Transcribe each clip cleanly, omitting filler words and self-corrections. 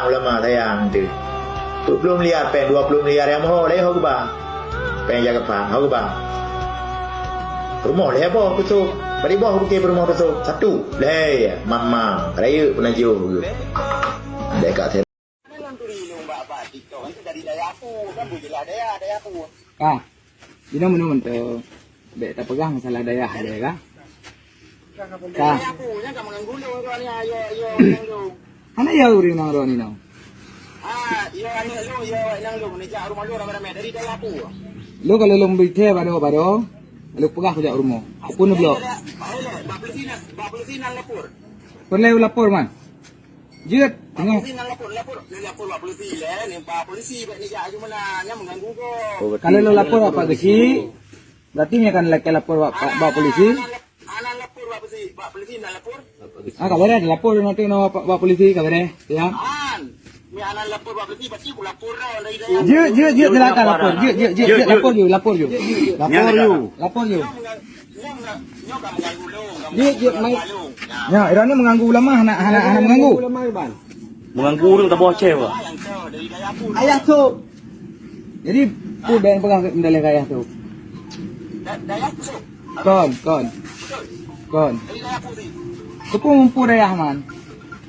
ulama sayang tu. 20 miliar pen 20 miliar yang mau leh aku bang. Pen jaga pan aku bang. Rumah leh apa besok. Bari bawah bukan rumah besok. Satu. Leh mama raya penajuk. Dekat saya. Dari daya aku kan bujelah daya aku. Minum tu. Dek tak pegang masalah daya dia kan. Daya aku nya enggak mengganggu lu ni ayo lu. Mana ya uring nang ro ni nang. Yo anak lu yo nang lu ni jak rumah lu ramai-ramai dari daya aku. Lu kalau lu mbite baro lu pegang ke rumah. Aku ni blok. Bapel sinan lapor. Perlu lapor man. Jut tengok. Lapor Pak polisi lah ni Pak polisi buat ni jak cuma nak mengganggu kau. Kalau lu lapor apa gesi? Berarti ni akan lapor Pak polisi. Anak lapor Pak polisi nak lapor. Kabar ada lapor nanti nama Pak polisi kabar ya. Ni anak lapor Pak polisi pasti aku lapor dah dari daya. Jut silakan lapor. Jut lapor you. Nyo enggak mengganggu lu. Ya, irani mengganggu ulama, anak mengganggu. Mengganggu lu tak boceh pak. Ayah tu. Jadi udah yang pegang medali ayah tu. Daya aku. Kon. Kepu mumpur ayah man.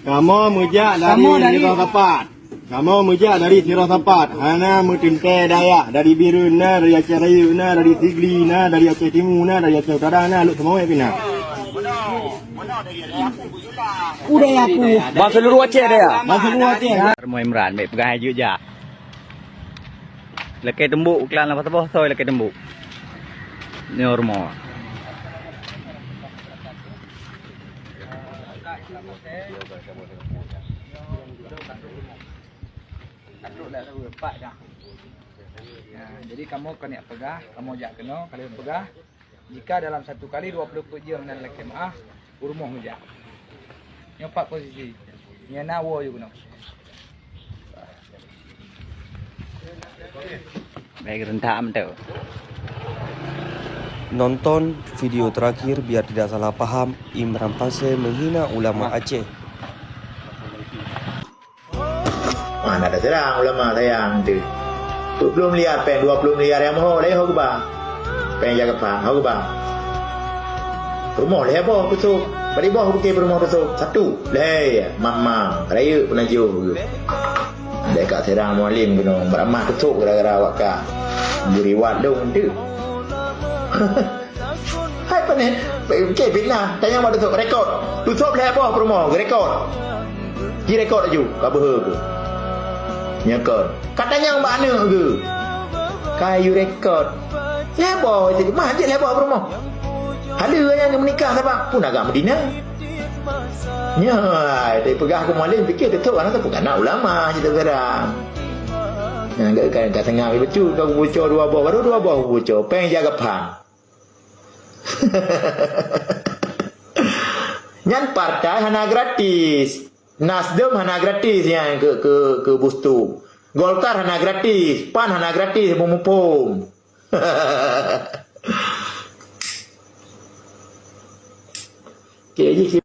Kamu mujak dari Tirah Tapat. Kamu mujak dari Tirah Tapat. Hana mutimpe daya dari Biruna, dari Aceh Raya, dari Tigli, dari Aceh Timur, dari Aceh Utara, lu semua yang pina. Udah aku. Bang seluruh Aceh dia ya. Masuk luar Aceh. Rumah Imran baik pegang haji je. Lekai tembuk klan apa apa soi lekai tembuk. Ni rumah. Jadi kamu kena pegah, kamu jak kena, kalian pegah. Jika dalam satu kali 20 jam dan lek jemaah, rumah hujak. Nyopak posisi. Nya nawo you kena. Baik rentak tu. Nonton video terakhir biar tidak salah paham. Imran Pasir menghina ulama Aceh. Mana ada serang ulama sayang tu. 20 miliar pen 20 miliar yang mau leh aku bang. Pen jaga pan aku bang. Rumah leh apa besok. Bari bawah bukan rumah besok. Satu. Leh mama raya penajuk. Dekat serang mualim kena beramah besok gara-gara awak kah. Beriwat dong tu. Hai panen. Okey fitnah. Tanya mak besok rekod. Tutup leh apa rumah rekod. Ji rekod aju. Kabeh ke? Nyakot. Katanya mana ke? Kayu rekod. Lebo jadi mana je lebo rumah. Ada yang menikah sebab pun agak Medina. Ya, dia pegah aku malam fikir betul anak tu bukan nak ulama cerita sekarang. Yang kat tengah betul kau bocor dua buah baru dua buah bocor. Peng jaga pan. Nyan partai hana gratis. Nasdem hana gratis yang ke Bustu. Golkar hana gratis, PAN hana gratis pom. Okay,